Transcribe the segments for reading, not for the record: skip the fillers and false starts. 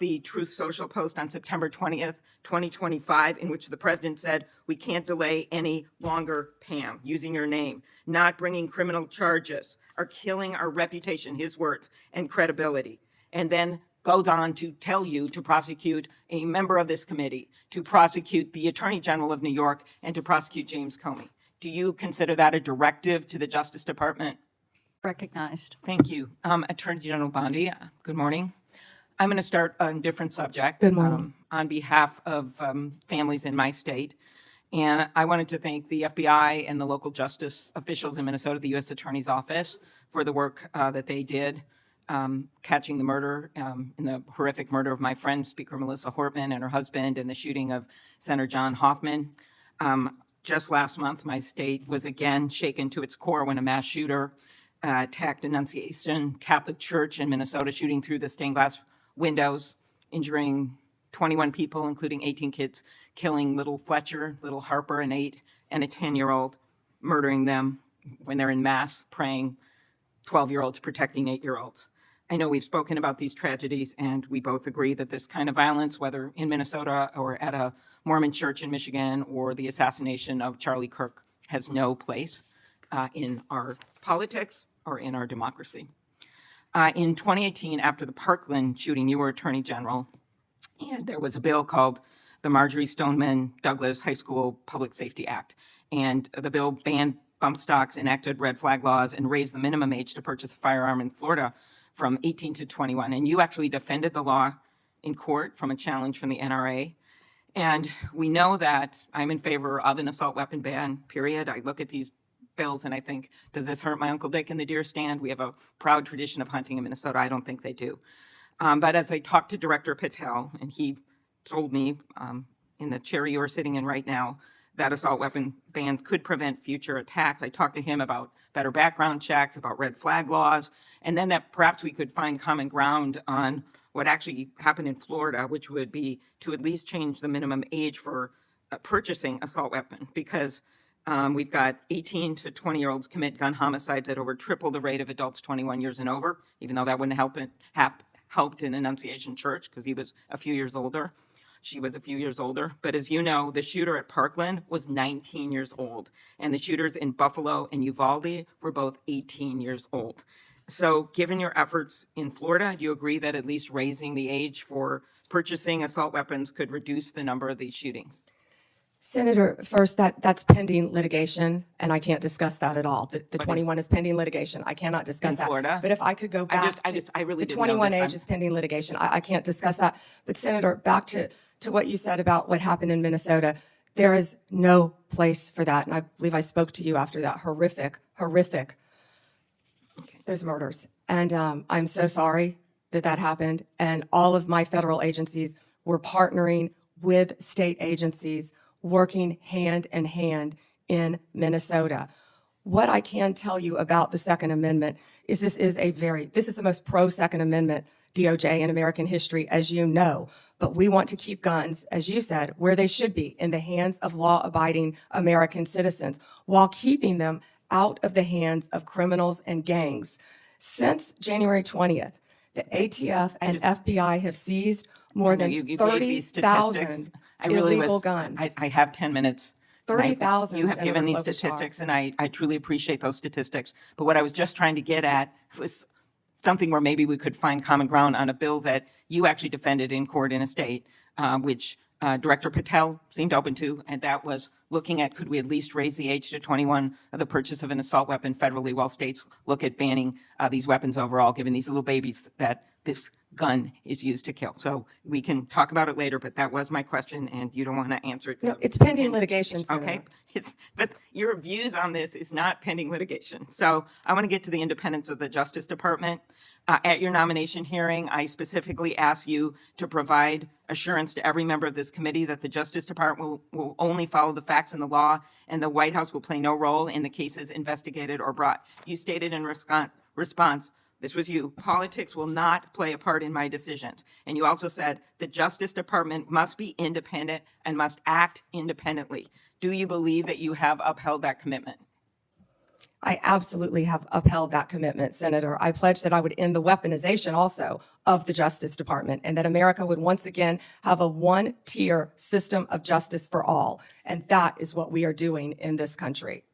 the Truth Social post on September 20th, 2025, in which the president said, "We can't delay any longer, Pam," using your name, "not bringing criminal charges are killing our reputation," his words, "and credibility." And then goes on to tell you to prosecute a member of this committee, to prosecute the Attorney General of New York, and to prosecute James Comey. Do you consider that a directive to the Justice Department? Recognized. Thank you. Attorney General Bondi, good morning. I'm going to start on a different subject. Good morning. On behalf of families in my state. And I wanted to thank the FBI and the local justice officials in Minnesota, the U.S. Attorney's Office, for the work that they did catching the murder, in the horrific murder of my friend, Speaker Melissa Hortman, and her husband, and the shooting of Senator John Hoffman. Just last month, my state was again shaken to its core when a mass shooter attacked Annunciation Catholic Church in Minnesota, shooting through the stained glass windows, injuring 21 people, including 18 kids, killing little Fletcher, little Harper, an 8 and a 10-year-old, murdering them when they're in mass praying, 12-year-olds protecting 8-year-olds. I know we've spoken about these tragedies, and we both agree that this kind of violence, whether in Minnesota or at a Mormon church in Michigan or the assassination of Charlie Kirk, has no place in our politics or in our democracy. In 2018, after the Parkland shooting, you were Attorney General, and there was a bill called the Marjorie Stoneman Douglas High School Public Safety Act. And the bill banned bump stocks, enacted red flag laws, and raised the minimum age to purchase a firearm in Florida from 18 to 21. And you actually defended the law in court from a challenge from the NRA. And we know that I'm in favor of an assault weapon ban, period. I look at these bills and I think, does this hurt my Uncle Dick in the deer stand? We have a proud tradition of hunting in Minnesota. I don't think they do. But as I talked to Director Patel, and he told me in the chair you are sitting in right now, that assault weapon bans could prevent future attacks. I talked to him about better background checks, about red flag laws, and then that perhaps we could find common ground on what actually happened in Florida, which would be to at least change the minimum age for purchasing assault weapon, because we've got 18 to 20-year-olds commit gun homicides at over triple the rate of adults 21 years and over, even though that wouldn't helped in Annunciation Church because he was a few years older. She was a few years older. But as you know, the shooter at Parkland was 19 years old, and the shooters in Buffalo and Uvalde were both 18 years old. So given your efforts in Florida, do you agree that at least raising the age for purchasing assault weapons could reduce the number of these shootings? Senator, first, that's pending litigation, and I can't discuss that at all. The 21 is pending litigation. I cannot discuss that. Florida? But if I could go back I really the didn't know 21 this. age is pending litigation. I can't discuss that. But Senator, back to what you said about what happened in Minnesota, there is no place for that. And I believe I spoke to you after that horrific, those murders. And I'm so sorry that happened. And all of my federal agencies were partnering with state agencies, working hand in hand in Minnesota. What I can tell you about the Second Amendment is this is the most pro-Second Amendment DOJ in American history, as you know. But we want to keep guns, as you said, where they should be, in the hands of law-abiding American citizens, while keeping them out of the hands of criminals and gangs. Since January 20th, the ATF and FBI have seized more than 30,000 illegal guns. I have 10 minutes. 30,000. You have given these statistics, and I truly appreciate those statistics. But what I was just trying to get at was something where maybe we could find common ground on a bill that you actually defended in court in a state, which Director Patel seemed open to, and that was looking at, could we at least raise the age to 21 of the purchase of an assault weapon federally, while states look at banning these weapons overall, given these little babies that this gun is used to kill. So we can talk about it later, but that was my question, and you don't want to answer it. No, it's pending litigation, Senator. Okay, but your views on this is not pending litigation. So I want to get to the independence of the Justice Department. At your nomination hearing, I specifically asked you to provide assurance to every member of this committee that the Justice Department will only follow the facts and the law, and the White House will play no role in the cases investigated or brought. You stated in response, this was you, politics will not play a part in my decisions. And you also said the Justice Department must be independent and must act independently. Do you believe that you have upheld that commitment? I absolutely have upheld that commitment, Senator. I pledged that I would end the weaponization also of the Justice Department and that America would once again have a one-tier system of justice for all. And that is what we are doing in this country.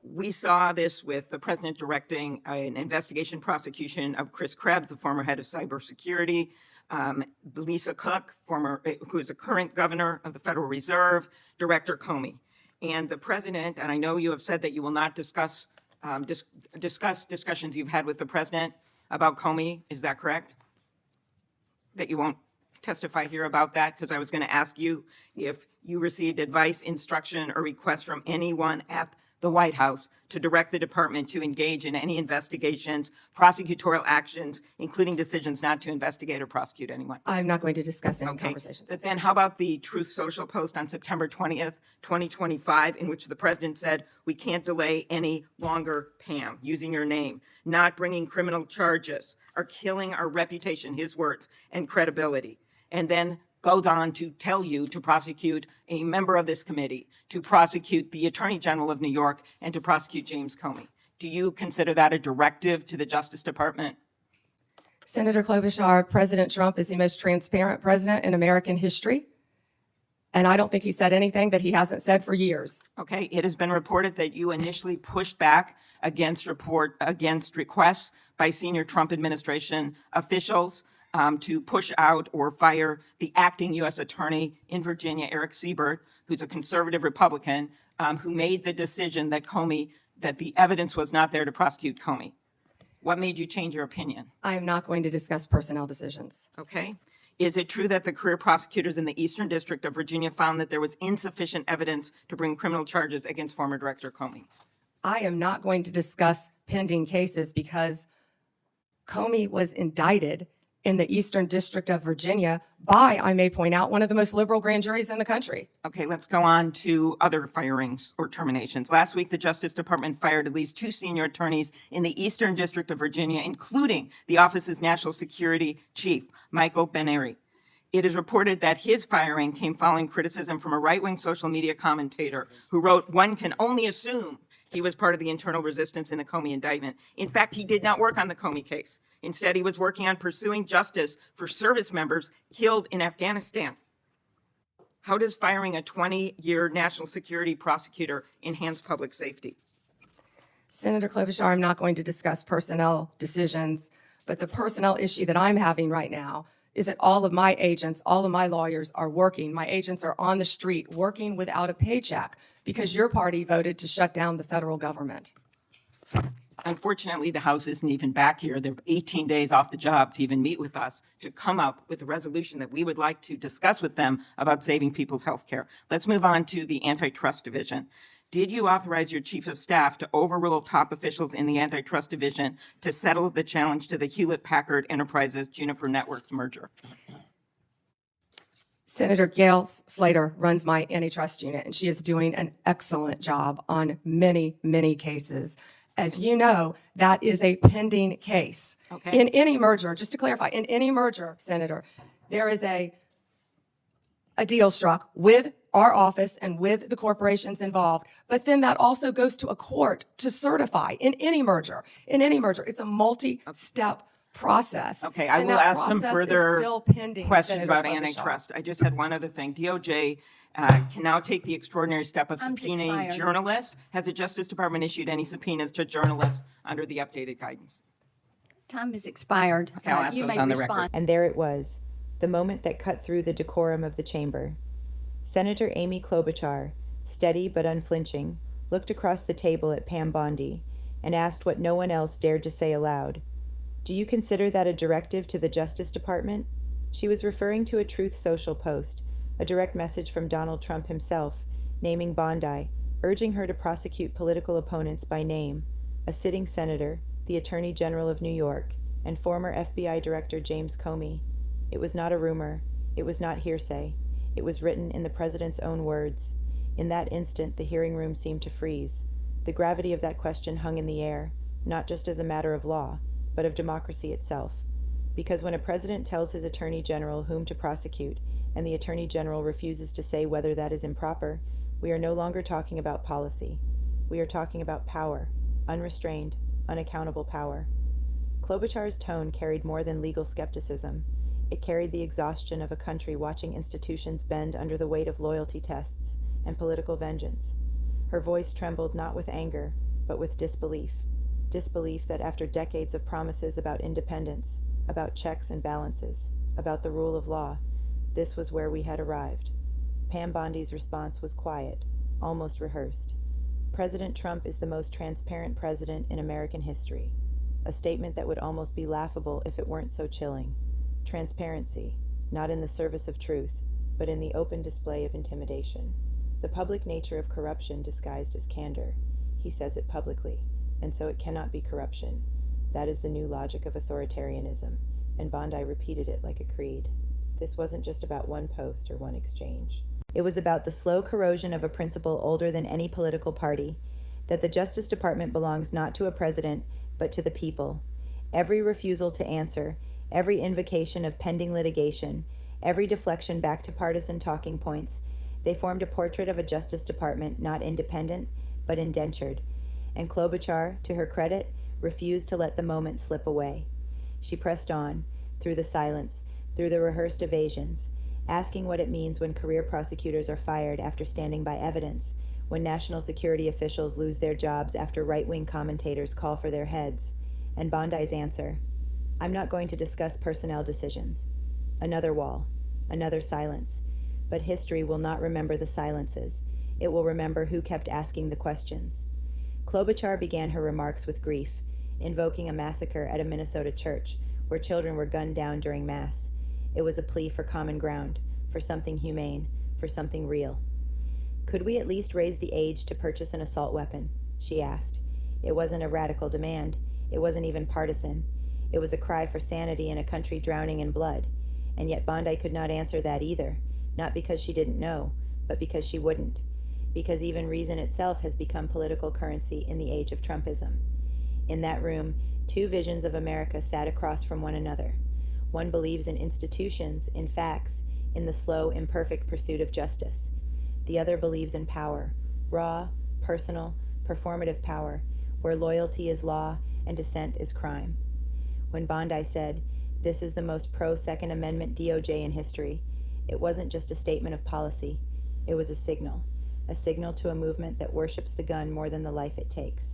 We saw this with the president directing an investigation prosecution of Chris Krebs, the former head of cybersecurity, Lisa Cook, who is a current governor of the Federal Reserve, Director Comey. And the president, and I know you have said that you will not discuss discussions you've had with the president about Comey. Is that correct? That you won't testify here about that? Because I was going to ask you if you received advice, instruction, or request from anyone at the White House to direct the department to engage in any investigations, prosecutorial actions, including decisions not to investigate or prosecute anyone. I'm not going to discuss any Okay. conversations. But then how about the Truth Social post on September 20th, 2025, in which the president said, "We can't delay any longer, Pam," using your name, "not bringing criminal charges, are killing our reputation," his words, "and credibility." And then goes on to tell you to prosecute a member of this committee, to prosecute the Attorney General of New York, and to prosecute James Comey. Do you consider that a directive to the Justice Department? Senator Klobuchar, President Trump is the most transparent president in American history. And I don't think he said anything that he hasn't said for years. Okay, it has been reported that you initially pushed back against requests by senior Trump administration officials to push out or fire the acting U.S. attorney in Virginia, Eric Siebert, who's a conservative Republican, who made the decision that the evidence was not there to prosecute Comey. What made you change your opinion? I am not going to discuss personnel decisions. Okay. Is it true that the career prosecutors in the Eastern District of Virginia found that there was insufficient evidence to bring criminal charges against former Director Comey? I am not going to discuss pending cases because Comey was indicted in the Eastern District of Virginia by, I may point out, one of the most liberal grand juries in the country. Okay, let's go on to other firings or terminations. Last week, the Justice Department fired at least 2 senior attorneys in the Eastern District of Virginia, including the office's national security chief, Michael Benary. It is reported that his firing came following criticism from a right-wing social media commentator who wrote, "One can only assume he was part of the internal resistance in the Comey indictment. In fact, he did not work on the Comey case. Instead, he was working on pursuing justice for service members killed in Afghanistan." How does firing a 20-year national security prosecutor enhance public safety? Senator Klobuchar, I'm not going to discuss personnel decisions, but the personnel issue that I'm having right now is that all of my agents, all of my lawyers are working. My agents are on the street working without a paycheck because your party voted to shut down the federal government. Unfortunately, the House isn't even back here. They're 18 days off the job to even meet with us to come up with a resolution that we would like to discuss with them about saving people's health care. Let's move on to the Antitrust Division. Did you authorize your chief of staff to overrule top officials in the Antitrust Division to settle the challenge to the Hewlett-Packard Enterprises Juniper Networks merger? Senator Gail Slater runs my antitrust unit, and she is doing an excellent job on many, many cases. As you know, that is a pending case. Okay. In any merger, just to clarify, in any merger, Senator, there is a deal struck with our office and with the corporations involved, but then that also goes to a court to certify in any merger. In any merger, it's a multi-step process. Okay, I and will that ask some process further is still pending, questions Senator about Klobuchar. antitrust. I just had one other thing. DOJ can now take the extraordinary step of subpoenaing expired. journalists. Has the Justice Department issued any subpoenas to journalists under the updated guidance? Time has expired. Okay, I'll ask You those may on the respond. record. And there it was, the moment that cut through the decorum of the chamber. Senator Amy Klobuchar, steady but unflinching, looked across the table at Pam Bondi and asked what no one else dared to say aloud. "Do you consider that a directive to the Justice Department?" She was referring to a Truth Social post, a direct message from Donald Trump himself, naming Bondi, urging her to prosecute political opponents by name, a sitting senator, the Attorney General of New York, and former FBI Director James Comey. It was not a rumor. It was not hearsay. It was written in the president's own words. In that instant, the hearing room seemed to freeze. The gravity of that question hung in the air, not just as a matter of law, but of democracy itself. Because when a president tells his attorney general whom to prosecute, and the attorney general refuses to say whether that is improper, we are no longer talking about policy. We are talking about power, unrestrained, unaccountable power. Klobuchar's tone carried more than legal skepticism. It carried the exhaustion of a country watching institutions bend under the weight of loyalty tests and political vengeance. Her voice trembled not with anger, but with disbelief. Disbelief that after decades of promises about independence, about checks and balances, about the rule of law, this was where we had arrived. Pam Bondi's response was quiet, almost rehearsed. President Trump is the most transparent president in American history. A statement that would almost be laughable if it weren't so chilling. Transparency, not in the service of truth, but in the open display of intimidation. The public nature of corruption disguised as candor. He says it publicly, and so it cannot be corruption. That is the new logic of authoritarianism, and Bondi repeated it like a creed. This wasn't just about one post or one exchange. It was about the slow corrosion of a principle older than any political party, that the Justice Department belongs not to a president, but to the people. Every refusal to answer, every invocation of pending litigation, every deflection back to partisan talking points, they formed a portrait of a Justice Department not independent, but indentured. And Klobuchar, to her credit, refused to let the moment slip away. She pressed on, through the silence, through the rehearsed evasions, asking what it means when career prosecutors are fired after standing by evidence, when national security officials lose their jobs after right-wing commentators call for their heads. And Bondi's answer, I'm not going to discuss personnel decisions. Another wall, another silence. But history will not remember the silences. It will remember who kept asking the questions. Klobuchar began her remarks with grief, invoking a massacre at a Minnesota church where children were gunned down during Mass. It was a plea for common ground, for something humane, for something real. Could we at least raise the age to purchase an assault weapon? She asked. It wasn't a radical demand. It wasn't even partisan. It was a cry for sanity in a country drowning in blood. And yet Bondi could not answer that either, not because she didn't know, but because she wouldn't. Because even reason itself has become political currency in the age of Trumpism. In that room, two visions of America sat across from one another. One believes in institutions, in facts, in the slow, imperfect pursuit of justice. The other believes in power, raw, personal, performative power, where loyalty is law and dissent is crime. When Bondi said, "This is the most pro-Second Amendment DOJ in history," it wasn't just a statement of policy. It was a signal to a movement that worships the gun more than the life it takes,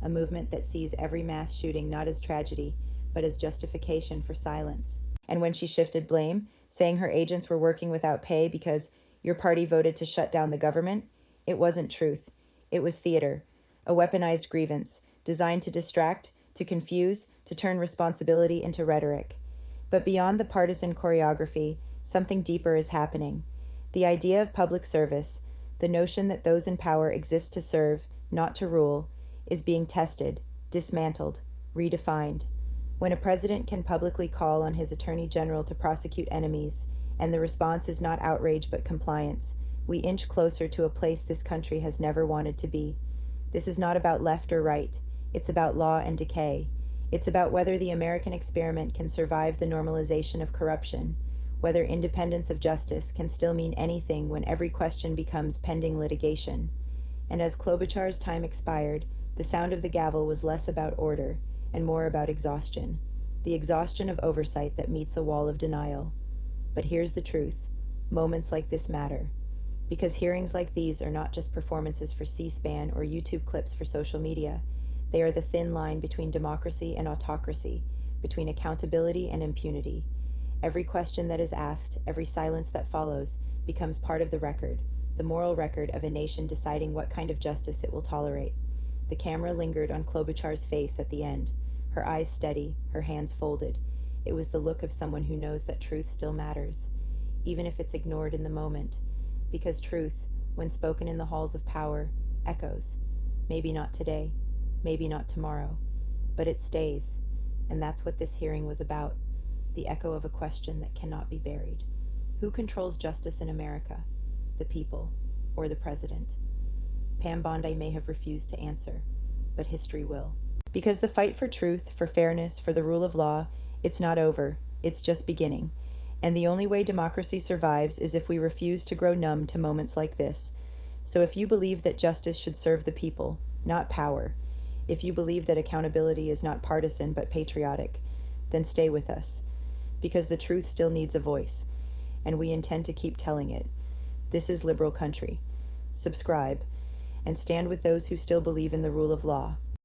a movement that sees every mass shooting not as tragedy, but as justification for silence. And when she shifted blame, saying her agents were working without pay because your party voted to shut down the government, it wasn't truth. It was theater, a weaponized grievance, designed to distract, to confuse, to turn responsibility into rhetoric. But beyond the partisan choreography, something deeper is happening. The idea of public service, the notion that those in power exist to serve, not to rule, is being tested, dismantled, redefined. When a president can publicly call on his attorney general to prosecute enemies, and the response is not outrage but compliance, we inch closer to a place this country has never wanted to be. This is not about left or right. It's about law and decay. It's about whether the American experiment can survive the normalization of corruption, whether independence of justice can still mean anything when every question becomes pending litigation. And as Klobuchar's time expired, the sound of the gavel was less about order and more about exhaustion, the exhaustion of oversight that meets a wall of denial. But here's the truth. Moments like this matter. Because hearings like these are not just performances for C-SPAN or YouTube clips for social media. They are the thin line between democracy and autocracy, between accountability and impunity. Every question that is asked, every silence that follows, becomes part of the record, the moral record of a nation deciding what kind of justice it will tolerate. The camera lingered on Klobuchar's face at the end, her eyes steady, her hands folded. It was the look of someone who knows that truth still matters, even if it's ignored in the moment, because truth, when spoken in the halls of power, echoes. Maybe not today, maybe not tomorrow, but it stays, and that's what this hearing was about, the echo of a question that cannot be buried. Who controls justice in America? The people, or the president? Pam Bondi may have refused to answer, but history will. Because the fight for truth, for fairness, for the rule of law, it's not over, it's just beginning. And the only way democracy survives is if we refuse to grow numb to moments like this. So if you believe that justice should serve the people, not power, If you believe that accountability is not partisan but patriotic, then stay with us, because the truth still needs a voice, and we intend to keep telling it. This is Liberal Country. Subscribe, and stand with those who still believe in the rule of law.